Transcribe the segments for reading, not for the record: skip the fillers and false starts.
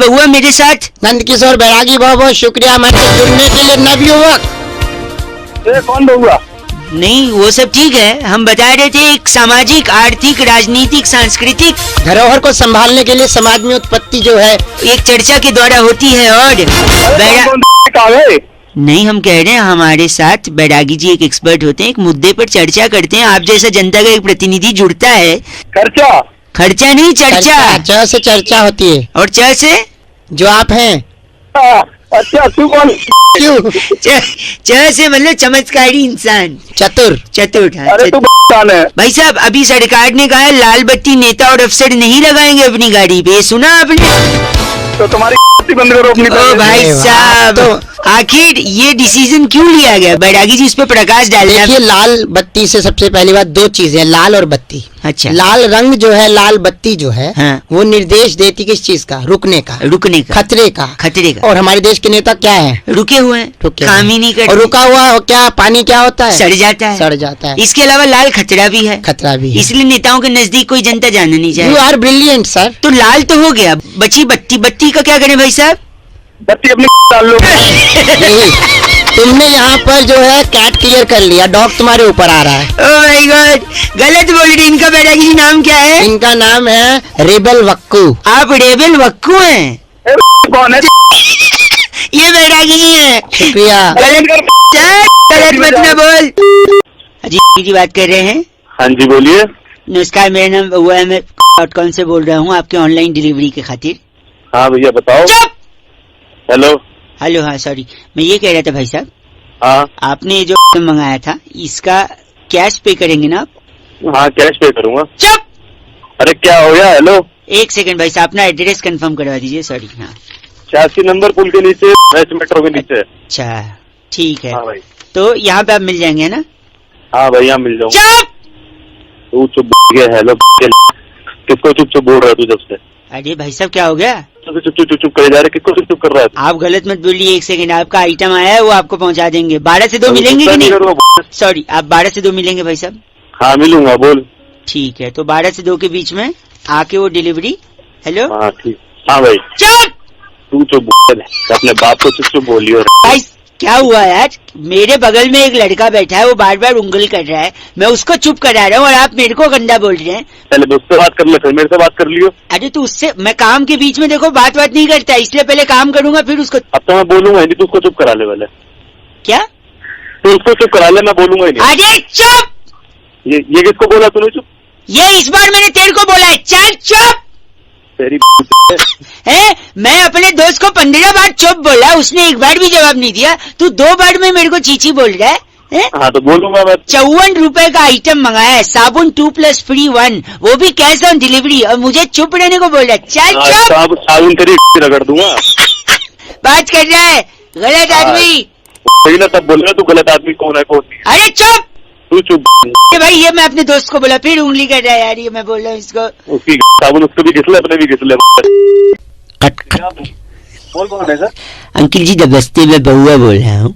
बउआ मेरे साथ। नंदकिशोर बैरागी, बहुत बहुत शुक्रिया हमारे जुड़ने के लिए नवयुवक। कौन बउआ? नहीं वो सब ठीक है, हम बता रहे थे एक सामाजिक, आर्थिक, राजनीतिक, सांस्कृतिक धरोहर को संभालने के लिए समाज में उत्पत्ति जो है एक चर्चा के द्वारा होती है। और नहीं, हम कह रहे हैं हमारे साथ बैरागी जी एक एक्सपर्ट होते हैं, एक मुद्दे पर चर्चा करते हैं। आप जैसा जनता का एक प्रतिनिधि जुड़ता है। खर्चा नहीं, चर्चा। च से चर्चा होती है और च से जो आप हैं। अच्छा, तू कौन? क्यों? च से मतलब चमत्कारी इंसान, चतुर। अरे तू कौन है? भाई साहब, अभी सरकार ने कहा है लाल बत्ती नेता और अफसर नहीं लगाएंगे अपनी गाड़ी पे, सुना आपने? तो तुम्हारी बंद करो अपनी। ओ भाई साहब, तो आखिर ये डिसीजन क्यों लिया गया? बैरागी जी इस पे प्रकाश डालिए। देखिए, लाल बत्ती से सबसे पहली बात दो चीजें, लाल और बत्ती। अच्छा। लाल रंग जो है, लाल बत्ती जो है, हाँ। वो निर्देश देती किस चीज का? रुकने का, खतरे का। और हमारे देश के नेता क्या है? रुके हुए हैं, काम ही नहीं करते। और रुका हुआ क्या पानी क्या होता है? सड़ जाता है। इसके अलावा लाल खतरा भी है। इसलिए नेताओं के नजदीक कोई जनता जाना नहीं चाहिए। You are brilliant sir. तो लाल तो हो गया, बची बत्ती। बत्ती का क्या करें भाई साहब? बत्ती अपनी डाल लो। तुमने यहाँ पर जो है कैट क्लियर कर लिया, डॉग तुम्हारे ऊपर आ रहा है। ओह माय गॉड, गलत बोल रही। इनका बैरागी जी नाम क्या है? इनका नाम है रेबल वक्कू। आप रेबल वक्कू हैं? कौन है? ये बैरागी जी है। शुक्रिया। गलत मत ना बोल। अजीत जी बात कर रहे हैं। हाँ जी बोलिए। नमस्कार, मेरा नाम वो है, मैं .com से बोल रहा हूँ आपके ऑनलाइन डिलीवरी के खातिर। हाँ भैया बताओ। हेलो। हाँ सॉरी, मैं ये कह रहा था भाई साहब। हाँ। आपने जो मंगाया था इसका कैश पे करेंगे ना आप? हाँ कैश पे करूँगा। चुप। अरे क्या हो गया? हेलो, एक सेकंड भाई साहब, अपना एड्रेस कंफर्म करवा दीजिए। सॉरी। हाँ, 86 नंबर पुल के नीचे, मेट्रो के नीचे। अच्छा ठीक है। हाँ भाई। तो यहाँ पे आप मिल जाएंगे ना? हाँ भाई, यहाँ मिल जाऊंगा। चुप। तू चुप गया? हेलो, किसको चुप चुप बोल रहा है तू जब से? अरे भाई साहब क्या हो गया? चुप करे जा रहे, किसको चुप कर रहा है? आप गलत मत बोलिए। एक सेकंड, आपका आइटम आया है, वो आपको पहुंचा देंगे। 12 से 2 मिलेंगे कि नहीं? सॉरी, आप 12 से 2 मिलेंगे भाई साहब? हाँ मिलूंगा, बोल। ठीक है, तो 12 से 2 के बीच में आके वो डिलीवरी। हेलो। हाँ ठीक। हाँ भाई। चुप। तू चुप बोल, अपने बाप को चुप बोलियो। क्या हुआ यार? मेरे बगल में एक लड़का बैठा है, वो बार बार उंगल कर रहा है, मैं उसको चुप करा रहा हूँ और आप मेरे को गंदा बोल रहे हैं। पहले उससे बात कर ले, फिर मेरे से बात कर लियो। अरे तो उससे मैं काम के बीच में देखो बात नहीं करता, इसलिए पहले काम करूंगा फिर उसको। अब तो मैं बोलूंगा नहीं, तू उसको चुप करा ले पहले। क्या? तू उसको चुप करा ले, मैं बोलूंगा ही नहीं। अरे चुप। ये किसको बोला तूने चुप? ये इस बार मैंने तेरे को बोला है, चल चुप। तेरी है, मैं अपने दोस्त को 15 बार चुप बोला, उसने एक बार भी जवाब नहीं दिया। तू 2 बार में मेरे को चीची बोल रहा है? हाँ तो बोलूंगा मैं। 54 रुपए का आइटम मंगाया है, साबुन 2 + फ्री 1, वो भी कैश ऑन डिलीवरी, और मुझे चुप रहने को बोल रहा है। चल चुप। साबुन तेरी रगड़ दूंगा। बात कर रहा है गलत आदमी। सही ना, तब बोल रहा तू गलत आदमी कौन है कौन नहीं। अरे चुप। तू चुप भाई, ये मैं अपने दोस्त को बोला, फिर उंगली कर रहा है यार। ये मैं बोल रहा हूँ इसको, उसकी साबुन उसको भी घिसले, अपने भी घिसले। बोल कौन है सर? अंकिल जी दबस्ते में बहुआ बोल रहा हूँ।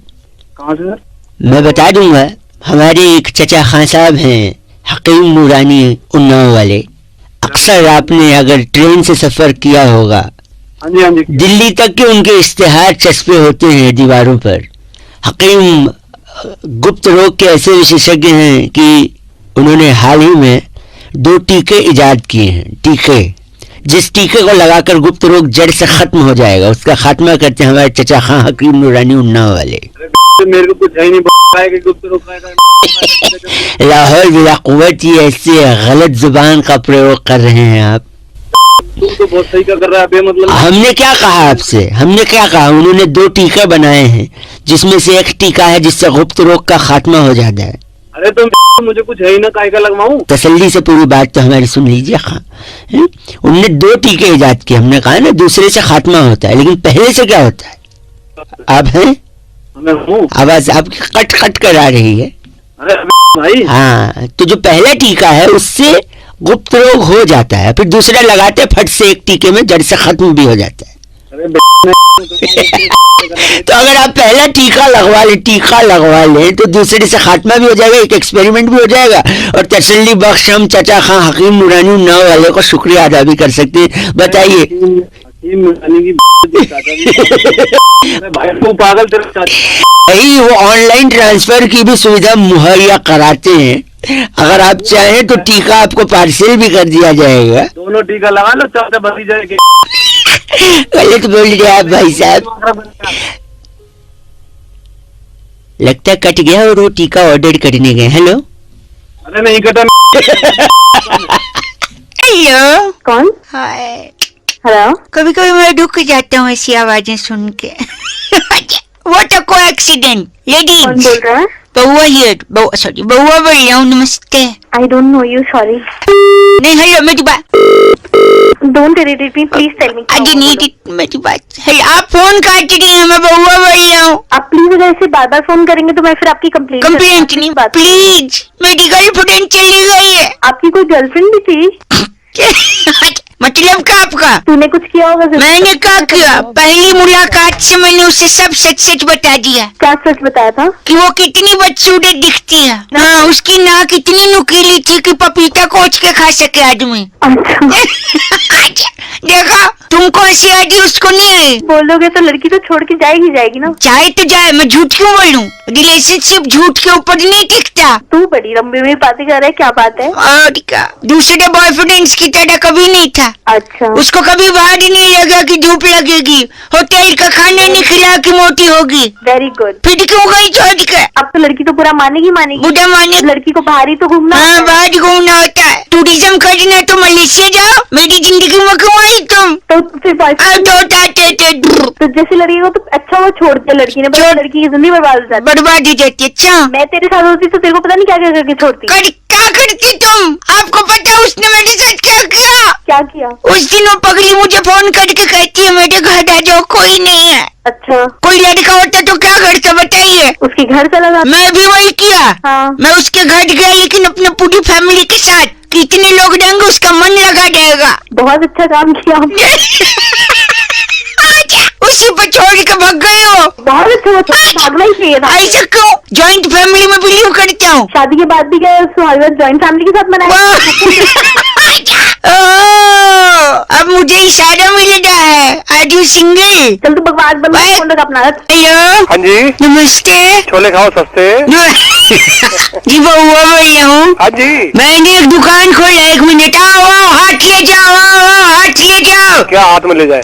कहाँ से? मैं बता दूंगा, हमारे एक चचा खान साहब हैं, हकीम नूरानी उन्नाव वाले। अक्सर आपने अगर ट्रेन से सफर किया होगा, हाँ जी, दिल्ली तक के उनके इश्तेहार चस्पे होते हैं दीवारों पर। हकीम गुप्त रोग के ऐसे विशेषज्ञ हैं कि उन्होंने हाल ही में 2 टीके इजाद किए हैं। टीके, जिस टीके को लगाकर गुप्त रोग जड़ से खत्म हो जाएगा, उसका खात्मा करते हैं हमारे चचा खां हकीम नूरानी उन्नाव वाले। मेरे को कुछ है नहीं कि गुप्त रोग का। लाहौर बिला कुव्वत, ये ऐसे गलत जुबान का प्रयोग कर रहे हैं आप। तू तो बहुत सही कर रहा है। मतलब हमने क्या कहा आपसे? हमने क्या कहा? उन्होंने 2 टीके बनाए हैं, जिसमें से एक टीका है जिससे गुप्त रोग का खात्मा हो जाता है। अरे तो मुझे कुछ है ही ना, काय का लगवाऊं? तसल्ली से पूरी बात तो हमारी सुन लीजिए। उनने 2 टीके इजाद किए। हमने कहा ना, दूसरे से खात्मा होता है, लेकिन पहले से क्या होता है? आप हैं? आवाज आपकी कट कट कर आ रही है। अरे भाई, हाँ, तो जो पहला टीका है उससे गुप्त रोग हो जाता है, फिर दूसरा लगाते फट से एक टीके में जड़ से खत्म भी हो जाता है। तो अगर आप पहला टीका लगवा ले तो दूसरे से खात्मा भी हो जाएगा, एक एक्सपेरिमेंट भी हो जाएगा, और तसल्ली बख्श हम चचा खां हकीम नूरानी उन्नाव वाले को शुक्रिया अदा भी कर सकते हैं। बताइए। ये मिलाने की अरे भाई तू पागल तेरे चाचा भाई वो ऑनलाइन ट्रांसफर की भी सुविधा मुहैया कराते हैं। अगर आप चाहें तो टीका आपको पार्सल भी कर दिया जाएगा। दोनों टीका लगा लो चाचा भतीजा के। गलत बोल रहे आप भाई साहब। लगता है कट गया और वो टीका ऑर्डर करने गए। हेलो अरे नहीं कटा। हेलो कौन? हाय। हेलो। कभी कभी मैं रुक जाता हूँ ऐसी आवाजें सुन के। वो तो कोई एक्सीडेंट। लेडीज कौन बोल रहा है? बउआ हियर। बउआ सॉरी बउआ बोल रहा हूँ। नमस्ते। I don't know you, sorry. नहीं हेलो मेरी बात। Don't irritate me, please tell me. I need मेरी बात। हेलो आप फोन काट रही हैं, मैं बउआ बोल रहा हूँ। आप प्लीज अगर ऐसे बार बार फोन करेंगे तो मैं फिर आपकी कंप्लेंट नहीं बात। प्लीज। मेरी गर्लफ्रेंड चली गई है। आपकी कोई गर्लफ्रेंड भी थी? मतलब का आपका? तूने कुछ किया होगा? मैंने क्या किया? पहली मुलाकात से मैंने उसे सब सच सच बता दिया। क्या सच बताया था? कि वो कितनी बदसूरत दिखती है। हाँ उसकी नाक इतनी नुकीली थी कि पपीता कोच के खा सके आदमी। अच्छा देखा तुमको ऐसी आईडी उसको नहीं आई। बोलोगे तो लड़की तो छोड़ के जाएगी ना। चाहे तो जाए, मैं झूठ क्यों बोलूं? रिलेशनशिप झूठ के ऊपर नहीं टिकता। तू बड़ी लंबी में बातें कर रहा है, क्या बात है? और क्या, दूसरे बॉयफ्रेंड्स की तरह कभी नहीं था। अच्छा उसको कभी बाहर ही नहीं लगा कि धूप लगेगी, होटल का खाना नहीं खिला कि मोटी होगी। Very good. फिर क्यों गई छोड़ के? अब तो लड़की तो पूरा मानेगी बुढ़ा माने। लड़की को बाहर ही तो घूमना हाँ होता है। बाहर घूमना होता है। टूरिज्म करना है तो मलेशिया जाओ। मेरी जिंदगी में क्यों आई तुम? तो फिर बॉयफ्रेंड तो जैसी लड़की को तो अच्छा वो छोड़ दिया लड़की ने, बस लड़की की जिंदगी बर्बाद हो जाती। बर्बाद हो जाती। अच्छा मैं तेरे साथ होती तो तेरे को पता नहीं क्या क्या करके छोड़ती। क्या करती तुम? आपको पता है उसने मेरे साथ क्या किया? क्या किया? उस दिन वो पगली मुझे फोन करके कहती है मेरे घर आ जाओ, कोई नहीं है। अच्छा कोई लड़का होता तो क्या करता बताइए? उसके घर चला गया। मैं भी वही किया। हाँ। मैं उसके घर गया लेकिन अपने पूरी फैमिली के साथ। कितने लोग रहेंगे उसका मन लगा जाएगा। बहुत अच्छा काम किया आपने। उसी पर छोड़ के भाग गए हो। बहुत अच्छा भागना ही चाहिए था। ऐसा क्यों? जॉइंट फैमिली में बिलीव करता हूँ। शादी के बाद भी क्या जॉइंट फैमिली के साथ मनाया? अब मुझे इशारा मिल रहा है। Are you single? चल तू बकवास बंद कर, फोन रख अपना। हेलो हाँ जी नमस्ते। छोले खाओ सस्ते। जी वो हुआ बोल रहा हूँ। हाँ जी मैंने एक दुकान खोला। 1 मिनट। आओ हाथ ले जाओ। हाथ ले जाओ। क्या हाथ में ले जाए?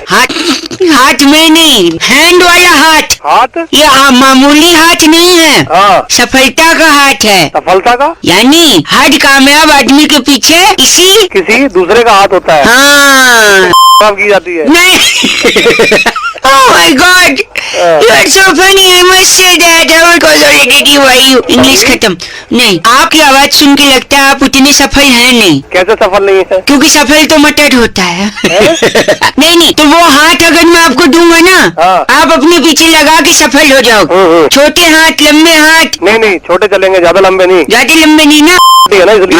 हाथ में नहीं, हैंड वाला हाथ। हाथ? ये मामूली हाथ नहीं है। हाँ सफलता का हाथ है। सफलता का? यानी हर कामयाब आदमी के पीछे किसी दूसरे का हाथ होता है। हाँ की जाती है। नहीं। Oh my God! You are so funny. I must say that. I was already why you English खत्म। नहीं, आपकी आवाज सुन के लगता है आप उतने सफल हैं नहीं। कैसे सफल नहीं है? क्योंकि सफल तो मटर होता है। नहीं तो वो हाथ अगर मैं आपको दूंगा ना, हाँ। आप अपने पीछे लगा के सफल हो जाओ। छोटे हाथ लंबे हाथ। नहीं छोटे चलेंगे, ज्यादा लंबे नहीं। ज्यादा लंबे नहीं ना। है ना इसलिए।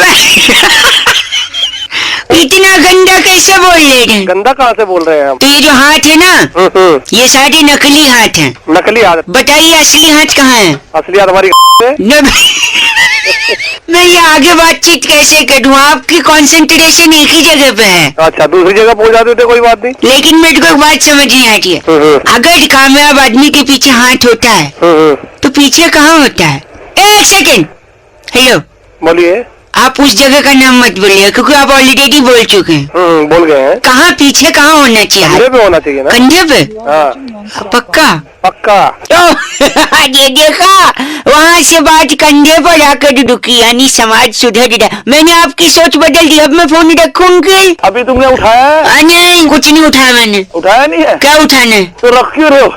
इतना गंदा कैसे बोल रहे हैं? गंदा कहाँ से बोल रहे हैं हम? तो ये जो हाथ है ना, ये सारे नकली हाथ हैं। नकली हाथ? बताइए असली हाथ कहाँ है? असली हाथ हमारी मैं ये आगे बातचीत कैसे करूँ? आपकी कंसंट्रेशन एक ही जगह पे है। अच्छा दूसरी जगह पहुँच जाते थे, कोई बात नहीं। लेकिन मेरे को एक बात समझ नहीं आती है। अगर कामयाब आदमी के पीछे हाथ होता है तो पीछे कहाँ होता है? एक सेकंड। हेलो बोलिए। आप उस जगह का नाम मत बोलिए क्योंकि आप ऑलरेडी बोल चुके हैं। बोल गए हैं। कहाँ पीछे कहाँ होना चाहिए? कंधे पे होना चाहिए ना। कंधे पे? हाँ पक्का? पक्का। ये देखा, वहाँ से बात कंधे पर आकर रुकी, यानी समाज सुधर रहा। मैंने आपकी सोच बदल दी। अब मैं फोन रखूंगी। अभी तुमने उठाया है? नहीं कुछ नहीं उठाया मैंने। उठाया नहीं है? क्या उठाना है? तो रख क्यों रहे हो?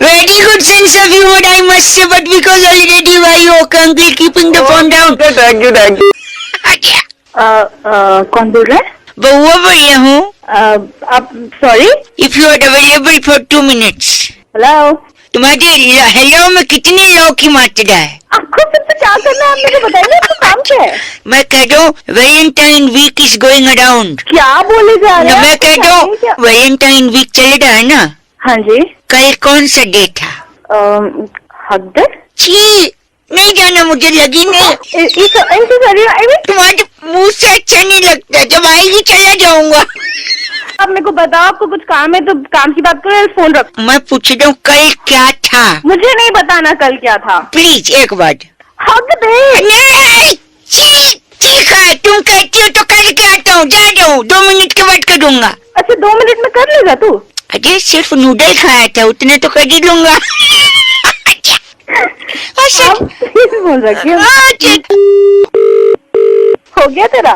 Very good sense of humor, I must say, but because already why you uncle keeping the phone down. Thank you, thank you. कौन बोल रहा है? बउआ बोल रहा हूँ. आप sorry. If you are available for 2 minutes. Hello. तुम्हारे हेलो में कितने लोग की मात्रा है? आपको सबसे क्या करना है, आप मुझे बताइए, आपको काम क्या है? मैं कह रहा हूँ Valentine week is going around. क्या बोले जा रहे हैं? मैं कह रहा हूँ वैलेंटाइन वीक चल रहा है ना. हाँ जी. कल कौन सा डे था? हक डे. छी नहीं जाना, मुझे लगी नहीं। तुम्हारे मुंह से अच्छा नहीं लगता, जब आएगी चला जाऊंगा। आप मेरे को बताओ, आपको कुछ काम है तो काम की बात करो या फोन रखो। मैं पूछ रहा हूँ कल क्या था? मुझे नहीं बताना कल क्या था। प्लीज एक बार। हक दे। नहीं, ठीक है, तुम कहती हो तो कल के आता हूँ, जा रहा हूँ, 2 मिनट के बाद करूंगा। अच्छा 2 मिनट में कर लेगा तू? अरे सिर्फ नूडल खाया था, उतने तो कर ही लूंगा। आप बोल रखिए। हो गया तेरा?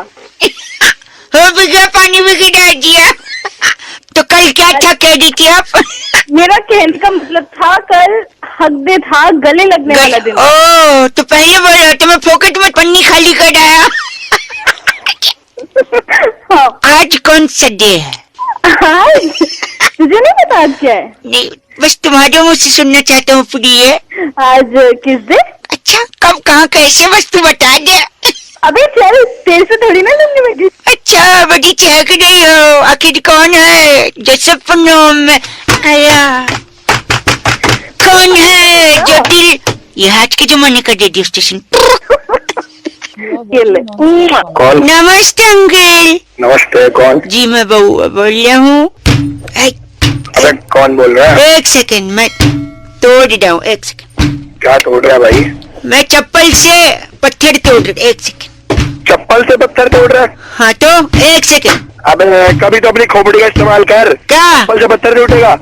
हो भी गया, पानी भी गिरा दिया। तो कल क्या था कह रही थी आप? मेरा कहने का मतलब था कल हक दे था, गले लगने वाला दिन। ओ तो पहले बोलो तो मैं पॉकेट में पन्नी खाली कर आया। हाँ। आज कौन सा डे है? आज तुझे नहीं पता आज क्या है? नहीं, बस तुम्हारे मुँह से सुनना चाहता हूँ प्रिय। आज किस दिन? अच्छा कब कहाँ कैसे, बस तू बता दे। अबे चल, तेरे से थोड़ी ना लूंगी बेटी। अच्छा बड़ी चहक रही हो, आखिर कौन है जो सपनों में आया? कौन है जो दिल, ये हाथ के जमाने का रेडियो स्टेशन। ये ले। कौन? नमस्ते अंकल। नमस्ते, कौन? जी मैं बउआ बोल रहा हूँ। अरे कौन बोल रहा है? एक सेकंड, मैं तोड़ रहा हूँ, एक सेकंड। क्या तोड़ रहा है भाई? मैं चप्पल से पत्थर तोड़ रहा, एक सेकंड। चप्पल से पत्थर तोड़ रहा है? हाँ तो एक सेकंड। अबे कभी तो अपनी खोपड़ी का इस्तेमाल कर। क्या? चप्पल से पत्थर नहीं उठेगा।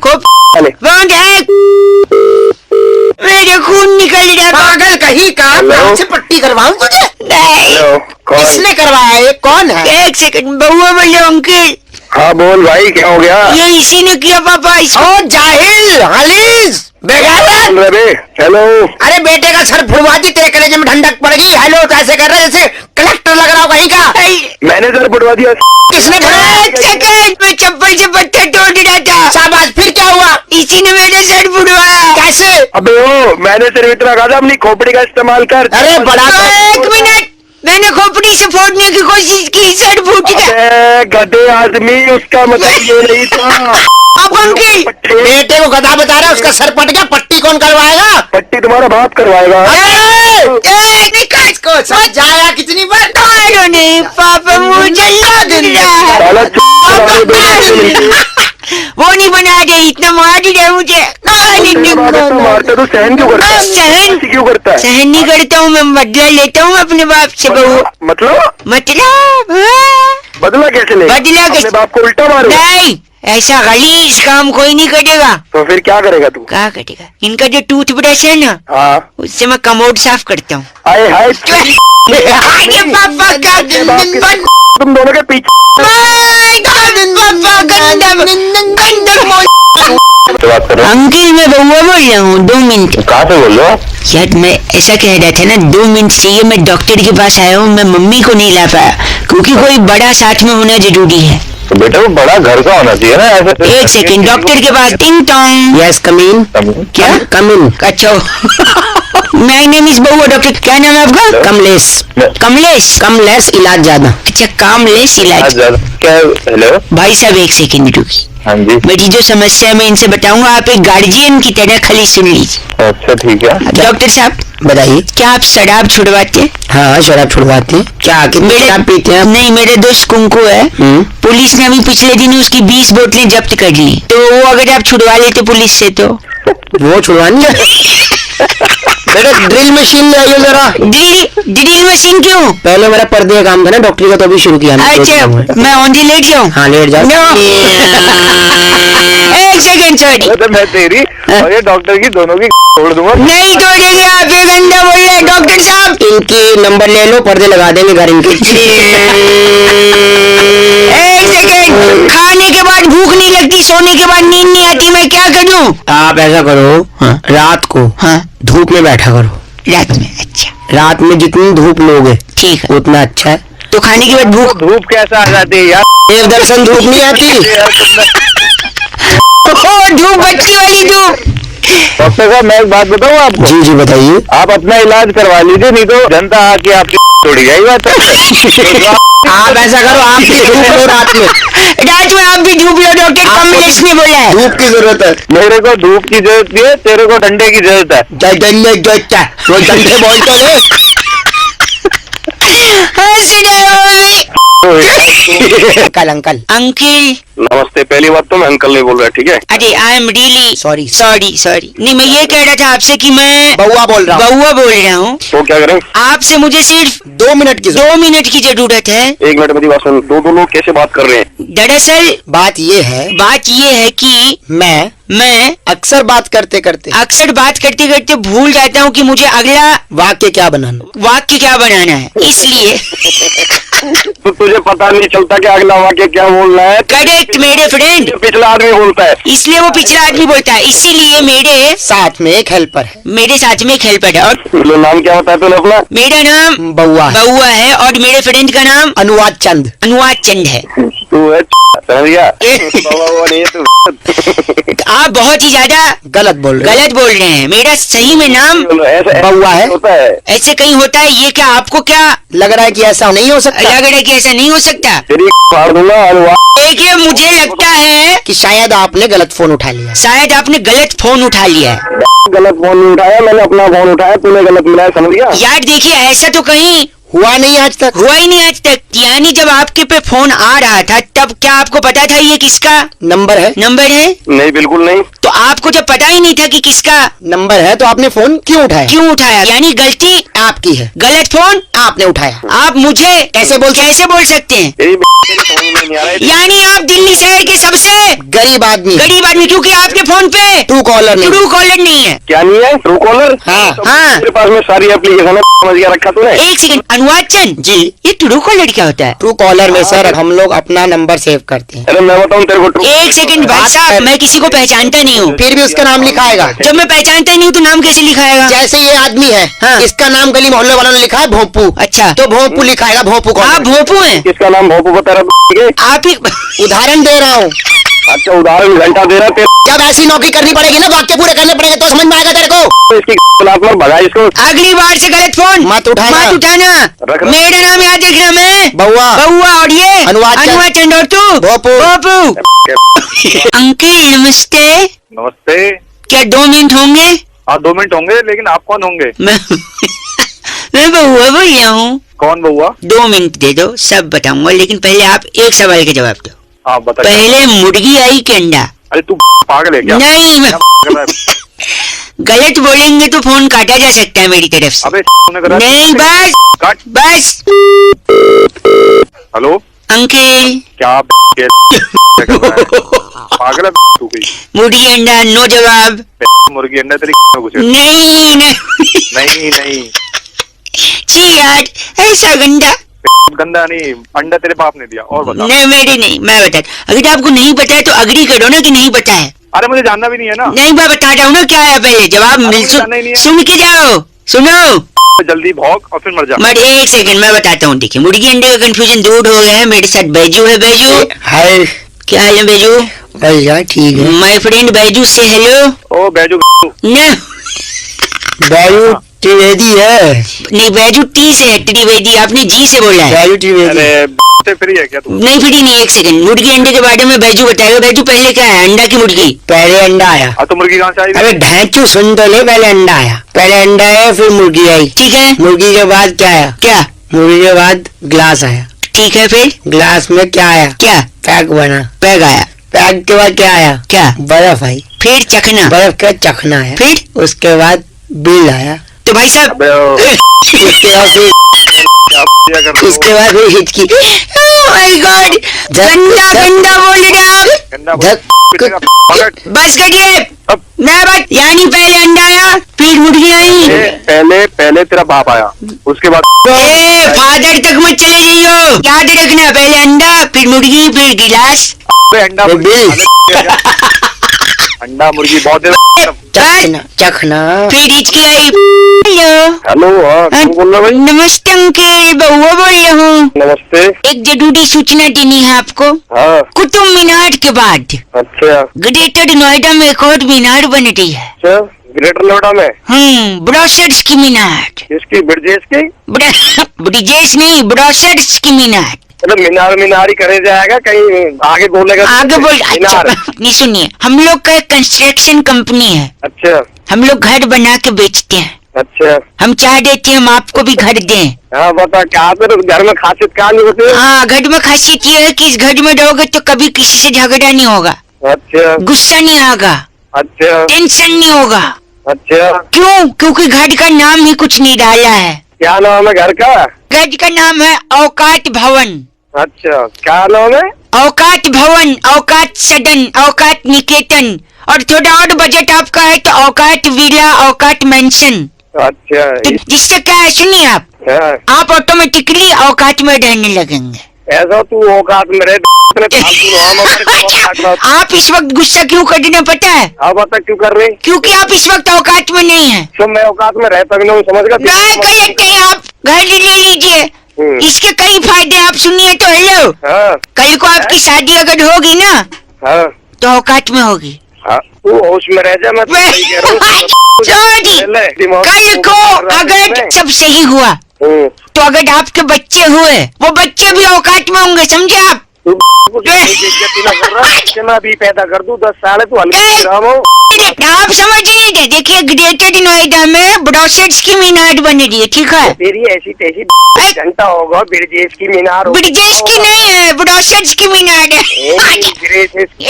अरे बंद है, मेरे खून निकल रहा। पागल कहीं का, नाक से पट्टी करवाऊं तुझे? नहीं, हेलो, कौन? किसने करवाया? ये कौन है? एक सेकंड, बउआ बोले अंकल। हाँ बोल भाई, क्या हो गया? ये इसी ने किया पापा, ओ जाहिल, हालिज, बेगाना। बोल रहे बे? हेलो। अरे बेटे का सर फुड़वा दी, तेरे कलेजे में ठंडक पड़ गई। हेलो कैसे कर रहे हैं? जैसे कलेक्टर लग रहा हो कहीं का। मैंने सर फुटवा दिया। किसने फुड़वाया? एक सेकंड, मैं चप्पल से पत्थर तोड़ रहा था। शाबाश, फिर क्या हुआ? इसी ने मेरा सर फुड़वाया। कैसे? अबे ओ, मैंने सिर्फ इतना कहा था अपनी खोपड़ी का इस्तेमाल कर। अरे बड़ा एक मिनट, मैंने खोपड़ी से फोड़ने की कोशिश की, सर फूट गया। अबे गधे आदमी, उसका मतलब ये नहीं था। अब अंकल, बेटे को गधा बता रहा है, उसका सर पट गया, पट्टी कौन करवाएगा? पट्टी तुम्हारा बाप करवाएगा। निकाल इसको, समझाया कितनी बार? मारो नहीं पापा, मुझे लग रहा है। साला चुप रहा। वो नहीं बना दे, इतना मार दिया मुझे। मारता तो सहन क्यों करता है? सहन क्यों करता है? सहन नहीं करता हूँ, मैं बदला लेता हूँ अपने बाप से। बहू मतलब बदला कैसे ले? बदला अपने कैसे? बाप को उल्टा मारो। नहीं, ऐसा गलीज काम कोई नहीं करेगा। तो फिर क्या करेगा तू? क्या करेगा? इनका जो टूथब्रश है ना, हाँ। उससे मैं कमोड साफ करता हूँ। आए हाय। आगे पापा का तुम दोनों के पीछे। अंकल मैं बउआ बोल रहा हूँ, 2 मिनट। कहाँ से बोल रहे हो? यार मैं ऐसा कह रहा था ना, 2 मिनट चाहिए, मैं डॉक्टर के पास आया हूँ, मैं मम्मी को नहीं ला पाया क्योंकि कोई बड़ा साथ में होना जरूरी है। तो बेटा वो बड़ा घर का होना चाहिए ना ऐसे। एक सेकंड, डॉक्टर के पास। टिंग टोंग। यस कम इन। क्या? कम इन। अच्छा, माय नेम इज बउआ। डॉक्टर क्या नाम है आपका? कमलेश। कमलेश। कमलेश, इलाज ज्यादा। अच्छा, कामलेश इलाज। क्या? हेलो भाई साहब एक सेकंड रुकिए, हाँ जी। मेरी जो समस्या है मैं इनसे बताऊंगा, आप एक गार्जियन की तरह खाली सुन लीजिए। अच्छा ठीक है। डॉक्टर साहब बताइए। क्या आप शराब छुड़वाते हैं? हाँ शराब छुड़वाते हैं। क्या कितनी शराब पीते हैं आप? नहीं, मेरे दोस्त कुंकू है, पुलिस ने अभी पिछले दिन उसकी 20 बोतलें जब्त कर ली, तो वो अगर आप छुड़वा लेते पुलिस से तो। वो छुड़वानी है। बेटा ड्रिल मशीन ले आइए जरा। ड्रिल मशीन क्यों? पहले मेरा पर्दे का काम था ना डॉक्टरी का, तो अभी शुरू किया। अच्छा, मैं औंधी लेट जाऊँ? हाँ लेट जाओ। एक सेकंड, सॉरी। तो मैं तेरी और ये डॉक्टर की दोनों की तोड़ दूंगा। नहीं तोड़ेंगे आप, ये गंदा बोल रहे हैं डॉक्टर साहब। इनकी नंबर ले लो, पर्दे लगा देंगे घर इनके। एक सेकंड, खाने के बाद भूख नहीं लगती, सोने के बाद नींद नहीं आती, मैं क्या करूं? आप ऐसा करो, रात को धूप में बैठा करो। रात में? अच्छा, रात में जितनी धूप लोगे ठीक है, उतना अच्छा है। तो खाने के बाद भूख? धूप कैसा आ जाती है यार? देव दर्शन धूप नहीं आती। धूप, बच्ची वाली धूप। डॉक्टर साहब मैं एक बात बताऊँ आपको? जी जी बताइए। आप अपना इलाज करवा लीजिए, नहीं तो जनता आके आपकी तोड़ी जाएगी बात। आप ऐसा करो, आप भी धूप लो रात में। रात में आप भी धूप लो, डॉक्टर कमलेश ने बोला है। धूप की जरूरत है। मेरे को धूप की जरूरत नहीं है, तेरे को डंडे की जरूरत है। डंडे जोता वो डंडे बोलते हैं। हंस रहे हो भाई। अंकल अंकल अंकिल नमस्ते, पहली बात तो मैं अंकल नहीं बोल रहा, ठीक है? अरे I am really sorry sorry नहीं, मैं ये कह रहा था आपसे कि मैं बउआ बोल रहा हूँ। बउआ बोल रहा हूँ। तो क्या करें? आपसे मुझे सिर्फ 2 मिनट की 2 मिनट की जरूरत है। 1 मिनट मेरी बात सुन। दो लोग कैसे बात कर रहे हैं? दरअसल बात ये है कि मैं अक्सर बात करते करते भूल जाता हूँ कि मुझे अगला वाक्य क्या बनाना है, इसलिए तो तुझे पता नहीं चलता कि अगला वाक्य क्या बोलना है? करेक्ट मेरे फ्रेंड, पिछला आदमी बोलता है, इसलिए वो पिछला आदमी बोलता है। इसीलिए मेरे साथ में एक हेल्पर है। और लो, नाम क्या बताया तूने अपना? मेरा नाम बउआ है। बउआ है और मेरे फ्रेंड का नाम अनुवाद चंद है। तू है समझ गया? बाबा नहीं है तू। आप बहुत ही ज्यादा गलत बोल रहे हैं। मेरा सही में नाम ऐसे बउआ है। होता है। ऐसे कहीं होता है। ये क्या आपको क्या लग रहा है कि ऐसा नहीं हो सकता? लग रहा है कि ऐसा नहीं हो सकता? तेरी फाड़ दूंगा अनुवाद। देखिए मुझे लगता है कि शायद आपने गलत फोन उठा लिया। गलत फोन उठा लिया है। गलत फोन नहीं उठाया, मैंने अपना फोन उठाया, तूने गलत मिलाया, समझ गया? यार देखिए ऐसा तो कहीं हुआ नहीं आज तक। यानी जब आपके पे फोन आ रहा था तब क्या आपको पता था ये किसका नंबर है? नहीं, बिल्कुल नहीं। तो आपको जब पता ही नहीं था कि किसका नंबर है तो आपने फोन क्यों उठाया? यानी गलती आपकी है। गलत फोन आपने उठाया। आप मुझे कैसे बोल सकते हैं? तेरी समझ में नहीं आ रहा है। यानी आप दिल्ली शहर के सबसे गरीब आदमी क्योंकि आपके फोन पे ट्रू कॉलर नहीं है। क्या नहीं है? True collar? हाँ। मेरे पास में सारी एप्लीकेशन है, समझ गया रखा तूने? एक सेकंड, अनुवाद चंद जी, ये ट्रू कॉलर क्या होता है? ट्रू कॉलर में सर हम लोग अपना नंबर सेव करते हैं। अरे मैं बताऊँ तेरे को ट्रू। एक सेकंड भाई साहब, मैं किसी को पहचानता नहीं हूँ। फिर भी उसका नाम लिखाएगा। जब मैं पहचानता नहीं हूँ तो नाम कैसे लिखाएगा? जैसे ये आदमी है, हाँ। इसका नाम गली मोहल्ले वालों ने लिखा है भोपू। अच्छा तो भोपू लिखाएगा, भोपू कौन? आप भोपू हैं? किसका नाम भोपू बता रहा? आप ही उदाहरण दे रहा हूँ। अच्छा, उदाहरण घंटा दे रहा तेरे। जब ऐसी नौकरी करनी पड़ेगी ना, वाक्य पूरे करने पड़ेंगे तो समझ में आएगा तेरे को। इसकी खिलाफ में भगा इसको। अगली बार से गलत फोन मत उठाना। रख। मेरा नाम याद रखना। मैं बउआ और ये अनुवाद चंद और तू भोपू। अंकिल नमस्ते। नमस्ते। क्या 2 मिनट होंगे? हाँ 2 मिनट होंगे, लेकिन आप कौन होंगे? मैं बउआ बोल रहा हूँ। कौन बउआ? 2 मिनट दे दो, सब बताऊंगा, लेकिन पहले आप एक सवाल का जवाब दो। हाँ बता। पहले मुर्गी आई कि अंडा? अरे तू पागल है क्या? नहीं, मैं गलत बोलेंगे तो फोन काटा जा सकता है मेरी तरफ से। अबे तूने करा? नहीं, बस। हेलो अंकिल क्या कर रहा है? पागल है तू कोई? मुर्गी अंडा, नो जवाब। मुर्गी अंडा तेरी घुसे। नहीं छी यार, ऐसा गंदा नहीं, अंडा तेरे बाप ने दिया। और बता। नहीं मेरी नहीं, मैं बता। अगर आपको नहीं पता है तो अग्री करो ना कि नहीं पता है। अरे मुझे जानना भी नहीं है ना। नहीं, मैं बता रहा हूँ ना क्या है, पहले जवाब सुन के जाओ। सुनो जल्दी भौंक और फिर मर जा। मर एक सेकंड, मैं बताता हूँ। देखिए मुर्गी अंडे का कंफ्यूजन दूर हो गया है। मेरे साथ बैजू है। बैजू हाय, क्या हाल है बैजू? भैया ठीक है। माय फ्रेंड बैजू से हेलो। ओ बैजू न बैजू त्रिवेदी है। नहीं, बैजू टी से है, त्रिवेदी आपने जी से बोला है। बैजू त्रिवेदी। अरे फ्री है क्या तू? नहीं फ्री नहीं। एक सेकंड, मुर्गी अंडे के बारे में बैजू बताएगा। बैजू पहले क्या है, अंडा की मुर्गी? पहले अंडा आया। तो मुर्गी कहाँ से आई? अरे ढैंचू सुन तो ले, पहले अंडा आया। पहले अंडा आया फिर मुर्गी आई। ठीक है। मुर्गी के बाद क्या आया? क्या? मुर्गी के बाद ग्लास आया। ठीक है, फिर ग्लास में क्या आया? क्या? पैक बना। पैग आया। पैक के बाद क्या आया? क्या? बर्फ आई। फिर चखना। बर्फ का चखना आया। फिर उसके बाद बिल आया। तो भाई साहब उसके बाद फिर हिचकी। ओह माय गॉड, गंदा बोल रहे आप। बस करिए। मैं बात, यानी पहले अंडा आया फिर मुर्गी आई। पहले तेरा बाप आया, उसके बाद फादर तक मत चले जाइयो, याद रखना। पहले अंडा फिर मुर्गी फिर गिलास। अंडा अंडा मुर्गी बहुत चखना फिर हिचकी आई। हेलो, हेलो बोल रहा भाई? नमस्ते अंकल, बउआ बोल रहा हूँ। नमस्ते। एक जरूरी सूचना देनी है आपको। हाँ। कुतुब मीनार के बाद अच्छा। ग्रेटर नोएडा में एक और मीनार बन रही है। अच्छा, ग्रेटर नोएडा में? ब्रोशर्स की मीनार। किसकी? ब्रिजेश की? ब्रिजेश नहीं, ब्रोशर्स की मीनार। मतलब मीनार ही करे जाएगा, कहीं आगे बोलेगा? आगे बोल। मीनार। अच्छा नहीं, सुनिए, हम लोग का एक कंस्ट्रक्शन कंपनी है। अच्छा हम लोग घर बना के बेचते हैं। अच्छा। हम चाह देते हैं हम आपको भी घर दें। हाँ बता, क्या फिर घर में खासियत क्या नहीं होती? हाँ, घर में खासियत ये है कि इस घर में रहोगे तो कभी किसी से झगड़ा नहीं होगा, अच्छा गुस्सा नहीं आएगा, अच्छा टेंशन नहीं होगा। अच्छा। क्यों? क्योंकि घर का नाम ही कुछ नहीं डाला है। क्या नाम है घर का? घर का नाम है औकात भवन। अच्छा, क्या नाम है? औकात भवन, औकात सदन, औकात निकेतन, और थोड़ा और बजट आपका है तो औकात विला, औकात मेंशन। अच्छा। तो जिससे क्या है, सुनिए हाँ। आप ऑटोमेटिकली औकात में रहने लगेंगे। ऐसा तू औकात में रहे आप इस वक्त गुस्सा क्यों कर रहे हैं पता है? अब बता क्यों कर रही? क्योंकि आप इस वक्त औकात में नहीं है। तो मैं औकात में रहता भी नहीं हूँ, समझ गया? नहीं कहते हैं, आप घर ले लीजिए, इसके कई फायदे आप सुनिए तो। हेलो, हाँ कल को आपकी शादी अगर होगी ना हाँ तो औकात में होगी। हाँ, तू होश में रह जा, मैं तो सही कह रहा हूँ। कल को अगर सब सही हुआ तो अगर आपके बच्चे हुए, वो बच्चे भी औकात में होंगे, समझे आप? मैं भी पैदा कर दूं 10 साल, तू आप समझ नहीं रहे। देखिए, ग्रेटर नोएडा में ब्रोशर्स की मीनार बन रही है, ठीक है? तेरी ऐसी तैसी घंटा होगा, ब्रिजेश की मीनार होगी। ब्रिजेश की नहीं है, ब्रोशर्स की मीनार है।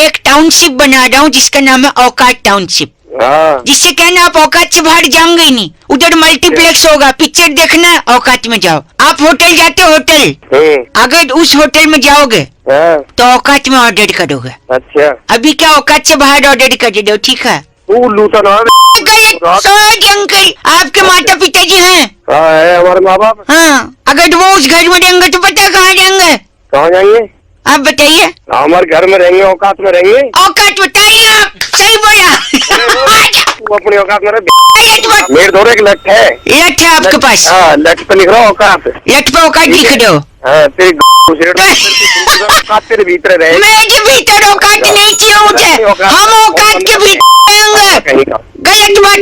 एक टाउनशिप बना रहा हूँ जिसका नाम है औकात टाउनशिप। हाँ। जिससे कहना आप औकात से बाहर जाओगे ही नहीं। उधर मल्टीप्लेक्स होगा, पिक्चर देखना है औकात में जाओ। आप होटल जाते, होटल अगर उस होटल में जाओगे तो औकात में ऑर्डर करोगे। अच्छा। अभी क्या औकात से बाहर ऑर्डर कर दो, ठीक है? तू लूटा ना सॉरी अंकल, आपके माता पिताजी हैं? हाँ है, हमारे माँ बाप। हाँ, अगर वो उस घर में रहेंगे तो पता कहाँ जाएंगे? कहाँ जाएंगे? आप बताइए। हमारे घर में रहेंगे, औकात में रहेंगे। औकात बताइए, आप सही बोला। तू अपनी औकात में रह। मेरे दौरे एक लट है। लट है आपके पास? हाँ, लट पे लिख रहा हूँ औकात। लट पे औकात लिख दो। हाँ, तेरे भीतर रहे। मेरे भीतर औकात नहीं चाहिए मुझे, हम औकात के भीतर रहेंगे। गलत बात।